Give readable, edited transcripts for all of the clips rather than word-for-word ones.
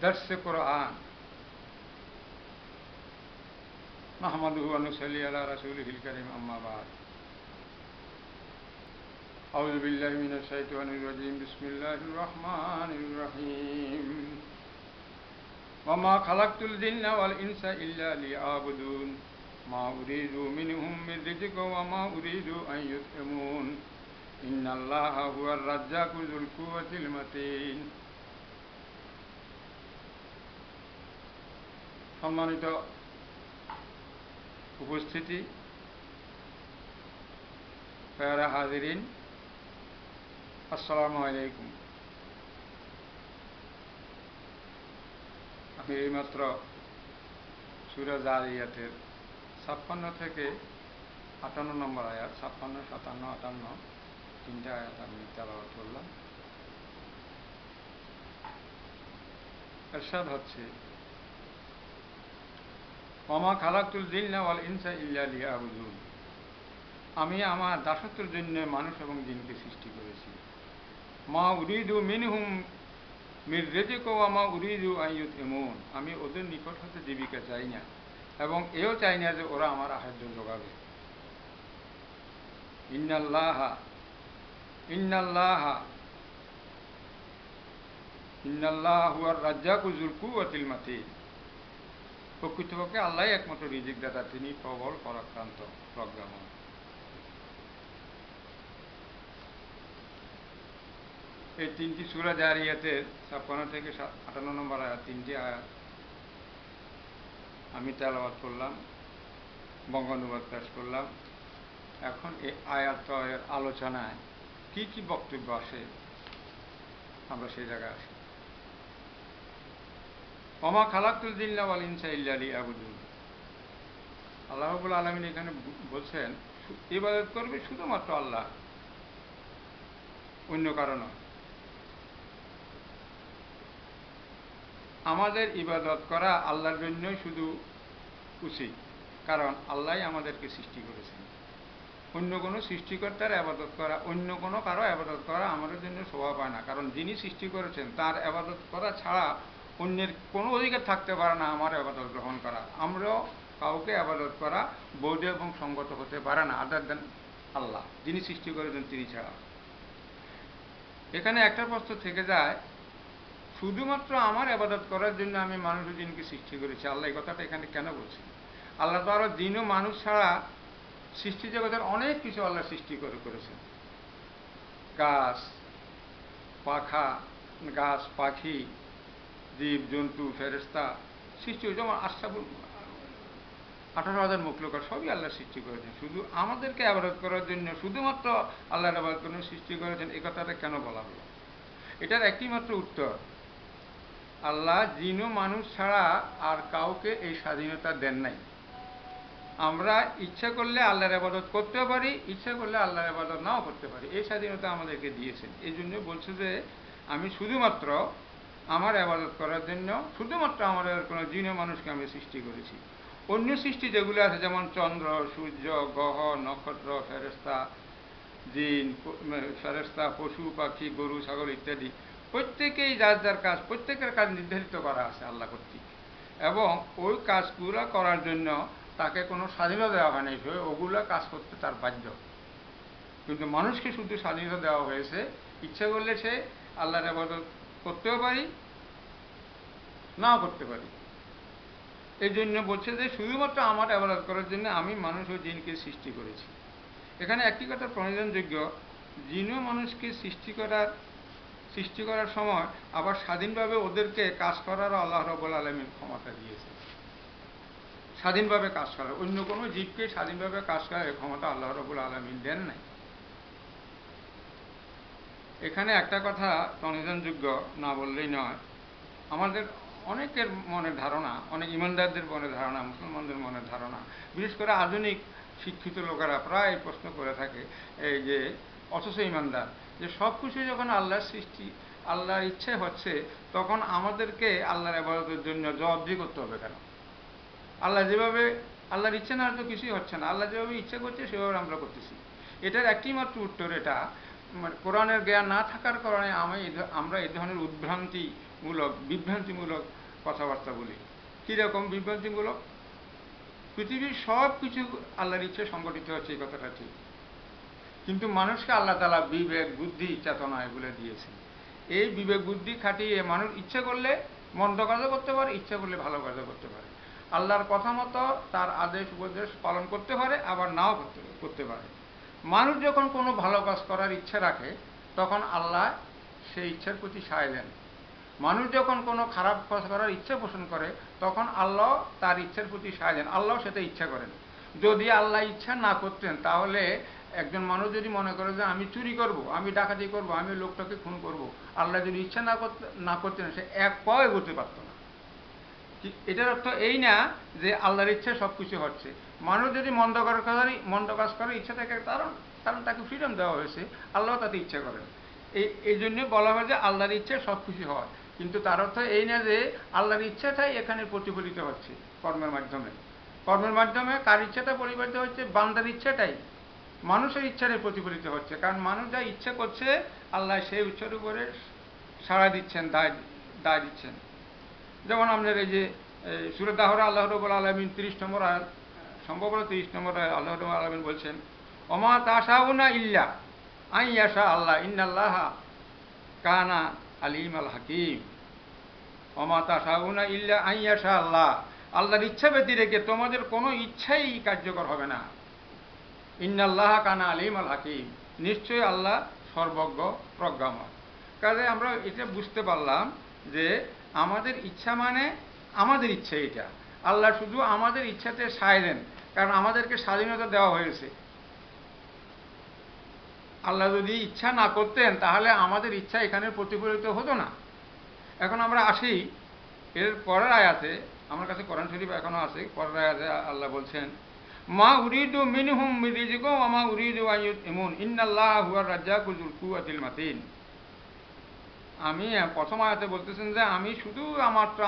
दर्स कुरान नहमदुहु व नुसल्ली अला रसूलिहिल करीम अम्मा बाद अऊज़ु बिल्लाहि मिनश शैतानिर रजीम बिस्मिल्लाहिर रहमानिर रहीम वमा खलक़तुल जिन्ना वल इंसा इल्ला लियअबुदून मा उरीदु मिनहुम मिन रिज़्क़िन व मा उरीदु अन युतइमून इन्नाल्लाहा हुवर रज़्ज़ाक़ु ज़ुल कुव्वतिल मतीन। সম্মানিত উপস্থিতি, প্যারা হাজিরিন, আসসালামু আলাইকুম। আমি এইমাত্র সূরা জারিয়াতের 56 থেকে 58 নম্বর আয়াত, 56, 57, 58 তিনটা আয়াত আমি তেলাওয়াত করলাম। ইরশাদ হচ্ছে, ওমা খালাকতুল জিন্না ওয়াল ইনসা ইল্লা লিয়াবুদুন, আমি আমার দাসত্বের জন্য মানুষ এবং জিনকে সৃষ্টি করেছি। মা উরিদু মিনহুম মির রিজক ওয়া মা উরিদু আন ইউতইমুন, আমি ওদের নিকট হতে জীবিকা চাই না এবং এও চাই না যে ওরা আমার আহার্য যোগাবে। ইন্নাল্লাহা ইন্নাল্লাহা ইন্নাল্লাহা হুয়ার রাজ্জাকু যুল কুওয়াতিল মাতিন, প্রকৃতপক্ষে আল্লাহ একমাত্র রিজিক দাতা, তিনি প্রবল পরাক্রান্ত প্রজ্ঞাময়। এই তিনটি সূরা জারিয়াতের 56 থেকে 58 নম্বর আয়াত, তিনটি আয়াত আমি তেলাওয়াত করলাম, বঙ্গানুবাদ পেশ করলাম। এখন এই আয়াতের আলোচনায় কি কি বক্তব্য আসে আমরা সেই জায়গায় আসি। ওমা খালাকতুল জিন্না ওয়াল ইনসা ইল্লা লিয়াবুদুন, আল্লাহ রাব্বুল আলামিন এখানে বলছেন ইবাদত করবে শুধুমাত্র আল্লাহ, অন্য কারো নয়। আমাদের ইবাদত করা আল্লাহর জন্যই শুধু উচিত, কারণ আল্লাহ আমাদেরকে সৃষ্টি করেছেন। অন্য কোনো সৃষ্টিকর্তার আবাদত করা, অন্য কোনো কারো আবাদত করা আমাদের জন্য শোভা পায় না, কারণ যিনি সৃষ্টি করেছেন তার আবাদত করা ছাড়া অন্যের কোনো অধিকার থাকতে পারে না আমার আবাদত গ্রহণ করা। আমরাও কাউকে আবাদত করা বৈধ এবং সঙ্গত হতে পারে না আদার দেন আল্লাহ, যিনি সৃষ্টি করেছেন তিনি ছাড়া। এখানে একটা প্রশ্ন থেকে যায়, শুধুমাত্র আমার আবাদত করার জন্য আমি মানুষ ও জিনকে সৃষ্টি করেছি, আল্লাহ এই কথাটা এখানে কেন বলছেন? আল্লাহ তো আরো জিন ও মানুষ ছাড়া সৃষ্টি জগতের অনেক কিছু আল্লাহ সৃষ্টি করেছেন। গাছ পাখা, গাছ পাখি, জীব জন্তু, ফেরেশতা সৃষ্টি, যেমন 18,000 মুখলুকাত সবই আল্লাহ সৃষ্টি করেছেন। শুধু আমাদেরকে আবাদত করার জন্য শুধুমাত্র আল্লাহর আবাদত করার জন্য সৃষ্টি করেছেন, এই কথাটা কেন বলা হলো? এটার একটি মাত্র উত্তর, আল্লাহ জিন ও মানুষ ছাড়া আর কাউকে এই স্বাধীনতা দেন নাই। আমরা ইচ্ছা করলে আল্লাহর ইবাদত করতে পারি, ইচ্ছা করলে আল্লাহর ইবাদত নাও করতে পারি, এই স্বাধীনতা আমাদেরকে দিয়েছেন। এই জন্য বলছে যে আমি শুধুমাত্র আমার ইবাদত করার জন্য শুধুমাত্র আমার কোনো জিন ও মানুষকে আমি সৃষ্টি করেছি। অন্য সৃষ্টি যেগুলো আছে, যেমন চন্দ্র, সূর্য, গ্রহ, নক্ষত্র, ফেরেশতা, জিন, ফেরেশতা, পশু পাখি, গরু ছাগল ইত্যাদি, প্রত্যেকেই যার যার কাজ, প্রত্যেকের কাজ নির্ধারিত করা আছে আল্লাহ কর্তৃক, এবং ওই কাজগুলো করার জন্য তাকে কোনো স্বাধীনতা দেওয়া হয়নি, ওগুলো কাজ করতে তার বাধ্য। কিন্তু মানুষকে শুধু স্বাধীনতা দেওয়া হয়েছে, ইচ্ছা করলে সে আল্লাহর ইবাদত করতেও পারি, নাও করতে পারি। এই জন্য বলছে যে শুধুমাত্র আমার ইবাদত করার জন্য আমি মানুষ ও জিনকে সৃষ্টি করেছি। এখানে একটি কথা প্রয়োজনযোগ্য, জিন ও মানুষকে সৃষ্টি করার সময় আবার স্বাধীনভাবে ওদেরকে কাজ করারও আল্লাহ রাব্বুল আলামিন ক্ষমতা দিয়েছে। স্বাধীনভাবে কাজ করার, অন্য কোনো জীবকে স্বাধীনভাবে কাজ করার ক্ষমতা আল্লাহ রাব্বুল আলামিন দেন নাই। এখানে একটা কথা প্রয়োজনযোগ্য, না বললেই নয়। আমাদের অনেকের মনে ধারণা, অনেক ইমানদারদের মনে ধারণা, মুসলমানদের মনে ধারণা, বিশেষ করে আধুনিক শিক্ষিত লোকেরা প্রায় প্রশ্ন করে থাকে, এই যে অথচ ইমানদার, যে সব কিছু যখন আল্লাহর সৃষ্টি, আল্লাহর ইচ্ছে হচ্ছে, তখন আমাদেরকে আল্লাহর ইবাদতের জন্য জবাবদিহি করতে হবে কেন? আল্লাহ যেভাবে, আল্লাহর ইচ্ছে না তো কিছুই হচ্ছে না, আল্লাহ যেভাবে ইচ্ছে করছে সেভাবে আমরা করতেছি। এটার একটি মাত্র উত্তর, এটা মানে কোরআনের জ্ঞান না থাকার কারণে আমরা এই ধরনের উদ্ভ্রান্তি মূলক বিভ্রান্তিমূলক কথাবার্তা বলি। কীরকম বিভ্রান্তিমূলক? পৃথিবীর সব কিছু আল্লাহর ইচ্ছে সংগঠিত হচ্ছে, এই কথাটা ঠিক, কিন্তু মানুষকে আল্লাহ তাআলা বিবেক বুদ্ধি চেতনা এগুলো দিয়েছেন। এই বিবেক বুদ্ধি খাটিয়ে মানুষ ইচ্ছে করলে মন্দ কাজও করতে পারে, ইচ্ছা করলে ভালো কাজও করতে পারে। আল্লাহর কথা মতো তার আদেশ উপদেশ পালন করতে পারে, আবার নাও করতে পারে। মানুষ যখন কোনো ভালো কাজ করার ইচ্ছা রাখে তখন আল্লাহ সেই ইচ্ছার প্রতি সায় দেন। মানুষ যখন কোনো খারাপ কাজ করার ইচ্ছা পোষণ করে তখন আল্লাহ তার ইচ্ছার প্রতি সায় দেন, আল্লাহ সেটা ইচ্ছা করেন। যদি আল্লাহ ইচ্ছা না করতেন তাহলে একজন মানুষ যদি মনে করে যে আমি চুরি করব, আমি ডাকাতি করব, আমি লোকটাকে খুন করব, আল্লাহ যদি ইচ্ছা না করতেন সে এক পাও এগোতে পারত না। এটার অর্থ এই না যে আল্লাহর ইচ্ছা সব কিছু হচ্ছে। মানুষ যদি মন্দ কাজ করার ইচ্ছা থাকে, কারণ তাকে ফ্রিডম দেওয়া হয়েছে, আল্লাহ তাতে ইচ্ছা করেন। এই জন্য বলা হয় যে আল্লাহর ইচ্ছা সব কিছু হয়, কিন্তু তার অর্থ এই না যে আল্লাহর ইচ্ছাটাই এখানে প্রতিফলিত হচ্ছে কর্মের মাধ্যমে। কর্মের মাধ্যমে কার ইচ্ছাটা পরিবর্তিত হচ্ছে? বান্দার ইচ্ছাটাই মানুষের ইচ্ছাটাই প্রতিফলিত হচ্ছে। কারণ মানুষ যা ইচ্ছা করছে আল্লাহ সেই ইচ্ছার উপরে সাড়া দিচ্ছেন, দায় দিচ্ছেন। যেমন আপনার এই যে সূরা দাহরা আল্লাহ রাব্বুল আলামিন 30 নম্বর আয়াত, সম্ভবত 30 নম্বর আয়াত, আল্লাহ রাব্বুল আলামিন বলছেন ওমা তাশাউনা ইল্লা আন ইয়াশা আল্লাহ ইন্নাল্লাহা কানা আলিমাল হাকিম। ওমা তাশাউনা ইল্লা আন ইয়াশা আল্লাহ, আল্লাহর ইচ্ছা ব্যতি রেখে তোমাদের কোনো ইচ্ছাই কার্যকর হবে না। ইন্নাল্লাহা কানা আলিমাল হাকিম, নিশ্চয়ই আল্লাহ সর্বজ্ঞ প্রজ্ঞাময়। কাজে আমরা এটা বুঝতে পারলাম যে আমাদের ইচ্ছা মানে আমাদের ইচ্ছা, এটা আল্লাহ শুধু আমাদের ইচ্ছাতে সায় দেন, কারণ আমাদেরকে স্বাধীনতা দেওয়া হয়েছে। আল্লাহ যদি ইচ্ছা না করতেন তাহলে আমাদের ইচ্ছা এখানে প্রতিফলিত হতো না। এখন আমরা আসি এর পরের আয়াতে, আমার কাছে কোরআন শরীফ এখনো আছে, পরের আয়াতে আল্লাহ বলছেন মা উরিদু মিনহুম মিন রিজকিন ওয়া মা উরিদু আন ইউতইমুন ইন্নাল্লাহা হুয়ার রাজ্জাকু যুল কুওয়াতিল মাতিন। আমি প্রথম আয়াতে বলতেছেন যে আমি শুধু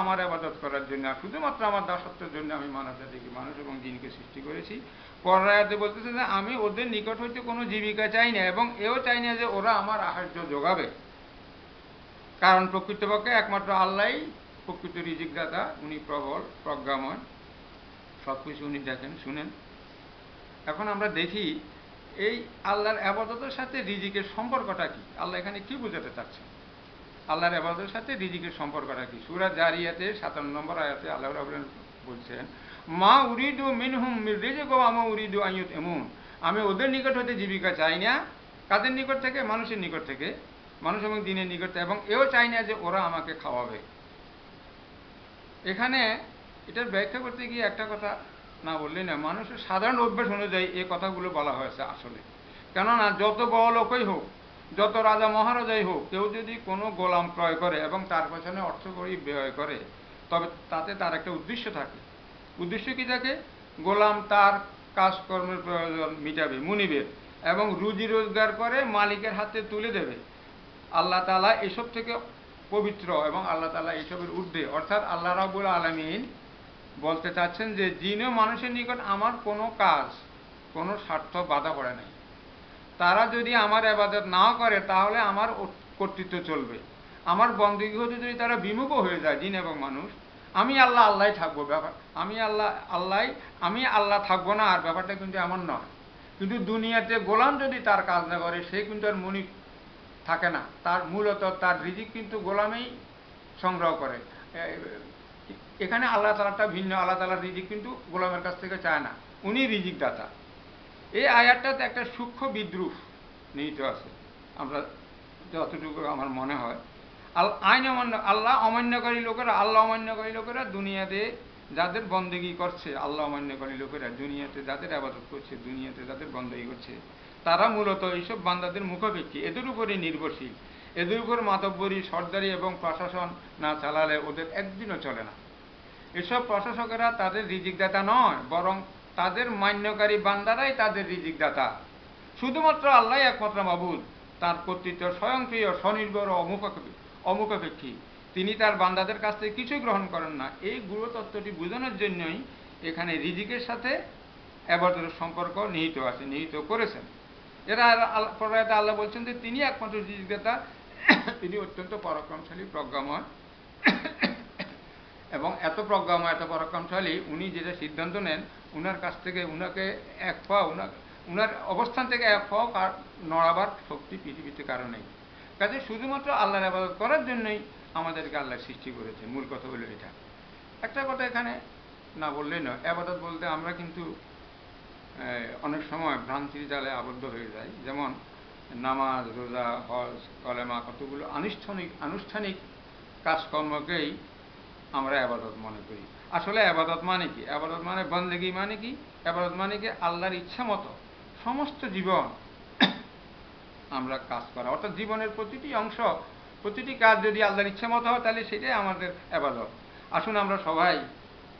আমার ইবাদত করার জন্য, শুধুমাত্র আমার দাসত্বের জন্য আমি মানুষ এবং জিনকে সৃষ্টি করেছি। পরের আয়াতে বলতেছেন যে আমি ওদের নিকট হইতে কোনো জীবিকা চাই না, এবং এও চাই না যে ওরা আমার আহার্য যোগাবে, কারণ প্রকৃতপক্ষে একমাত্র আল্লাহই প্রকৃত রিজিকদাতা, উনি প্রবল প্রজ্ঞাময়, সব কিছু উনি দেখেন শুনেন। এখন আমরা দেখি এই আল্লাহর ইবাদতের সাথে রিজিকের সম্পর্কটা কি, আল্লাহ এখানে কি বোঝাতে চাচ্ছেন, আল্লাহর ইবাদতের সাথে রিজিকের সম্পর্কটা কি। সূরা জারিয়াতে 57 নম্বর আয়াতে আল্লাহ রাব্বুল আলামিন বলছেন মা উরিদু মিনহুম মির রিজকিন ওয়া মা উরিদু আন ইউতইমুন, আমি ওদের নিকট হতে জীবিকা চাই না। কাদের নিকট থেকে? মানুষের নিকট থেকে, মানুষ এবং দিনের নিকট থেকে, এবং এও চাই না যে ওরা আমাকে খাওয়াবে। এখানে এটার ব্যাখ্যা করতে গিয়ে একটা কথা না বললেই না, মানুষের সাধারণ অভ্যাস অনুযায়ী এই কথাগুলো বলা হয়েছে আসলে। কেননা যত বড় লোকই হোক, যত রাজা মহারাজাই হোক, কেউ যদি কোনো গোলাম ক্রয় করে এবং তার পেছনে অর্থ করি ব্যয় করে, তবে তাতে তার একটা উদ্দেশ্য থাকে। উদ্দেশ্য কি থাকে? গোলাম তার কাজকর্মের প্রয়োজন মিটাবে, মুনিবে, এবং রুজি রোজগার করে মালিকের হাতে তুলে দেবে। আল্লাহ তাআলা এসব থেকে পবিত্র এবং আল্লাহ তাআলা এসবের ঊর্ধ্বে, অর্থাৎ আল্লাহ রাব্বুল আলামিন বলতে চাচ্ছেন যে জিন ও মানুষের নিকট আমার কোনো কাজ, কোনো স্বার্থ বাধা পড়ে নাই। তারা যদি আমার ইবাদত না করে তাহলে আমার কর্তৃত্ব চলবে। আমার বন্দেগী হতে যদি তারা বিমুখ হয়ে যায়, জিন এবং মানুষ, আমি আল্লাহ থাকবো। ব্যাপার আমি আল্লাহ থাকবো না, আর ব্যাপারটা কিন্তু এমন নয়। কিন্তু দুনিয়াতে গোলাম যদি তার কাজ না করে সে কিন্তু আর মুনিব থাকে না, তার মূলত তার রিজিক কিন্তু গোলামেই সংগ্রহ করে। এখানে আল্লাহ তাআলাটা ভিন্ন, আল্লাহ তাআলার রিজিক কিন্তু গোলামের কাছ থেকে চায় না, উনি রিজিক দাতা। এই আয়াতটাতে একটা সূক্ষ্ম বিদ্রুপ নিহিত আছে, আমরা যতটুকু আমার মনে হয়। আল্লাহ অমান্যকারী লোকেরা দুনিয়াতে যাদের বন্দেগী করছে, আল্লাহ অমান্যকারী লোকেরা দুনিয়াতে যাদের ইবাদত করছে, দুনিয়াতে যাদের বন্দেগী করছে, তারা মূলত এইসব বান্দাদের মুখাপেক্ষী, এদের উপরে নির্ভরশীল। এদের উপর মাতব্বরি, সর্দারি এবং প্রশাসন না চালালে ওদের একদিনও চলে না। এসব প্রশাসকেরা তাদের রিজিকদাতা নয়, বরং তাদের মান্যকারী বান্দারাই তাদের রিজিকদাতা। শুধুমাত্র আল্লাহ একমাত্র মাবুদ, তার কর্তৃত্ব স্বয়ংক্রিয়, স্বনির্ভর ও অমুখাপেক্ষী। তিনি তার বান্দাদের কাছ থেকে কিছুই গ্রহণ করেন না। এই গুরুতত্ত্বটি বোঝানোর জন্যই এখানে রিজিকের সাথে ইবাদতের সম্পর্ক নিহিত করেছেন। এরা পরে আল্লাহ বলছেন যে তিনি একমাত্র রিজিকদাতা, তিনি অত্যন্ত পরাক্রমশালী, প্রজ্ঞাময়, এবং এত প্রজ্ঞাময়, এত পরাক্রমশালী, উনি যেটা সিদ্ধান্ত নেন, উনার কাছ থেকে উনাকে এক পাও, উনার অবস্থান থেকে এক পাও নড়াবার শক্তি পৃথিবীতে কারো নেই। কাজে শুধুমাত্র আল্লাহর ইবাদত করার জন্যই আমাদেরকে আল্লাহ সৃষ্টি করেছে। মূল কথা হলো এটা। একটা কথা এখানে না বললেই নয়, ইবাদত বলতে আমরা কিন্তু অনেক সময় ভ্রান্তির জালে আবদ্ধ হয়ে যাই। যেমন নামাজ, রোজা, হজ, কলেমা, কতগুলো আনুষ্ঠানিক কাজকর্মকেই আমরা ইবাদত মনে করি। আসলে ইবাদত মানে কি? ইবাদত মানে বন্দেগী, মানে কি? ইবাদত মানে কি আল্লাহর ইচ্ছা মতো সমস্ত জীবন আমরা কাজ করা, অর্থাৎ জীবনের প্রতিটি অংশ, প্রতিটি কাজ যদি আল্লাহর ইচ্ছা মতো হয়, তাহলে সেটাই আমাদের ইবাদত। আসুন আমরা সবাই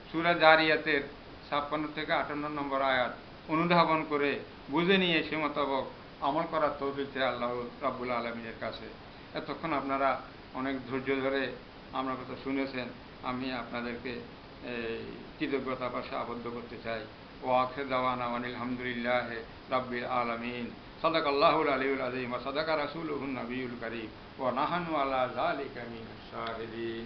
সূরা জারিয়াতের 56 থেকে 58 নম্বর আয়াত অনুধাবন করে বুঝে নিয়ে সে মোতাবক আমল করার তৌফিক চাই আল্লাহ রাব্বুল আলামিনের কাছে। এতক্ষণ আপনারা অনেক ধৈর্য ধরে আমার কথা শুনেছেন, আমি আপনাদেরকে কৃতজ্ঞতা পাশে আবদ্ধ করতে চাই। ও আখির দাওয়ানা আনিল হামদুলিল্লাহ রাব্বিল আলামিন। সাদাকাল্লাহুল আলিয়্যুল আযীম ওয়া সাদাকা রাসূলুহুন নবিয়্যুল কারীম ওয়া নাহানু আলা যালিকা মিনাশ শাহিদিন।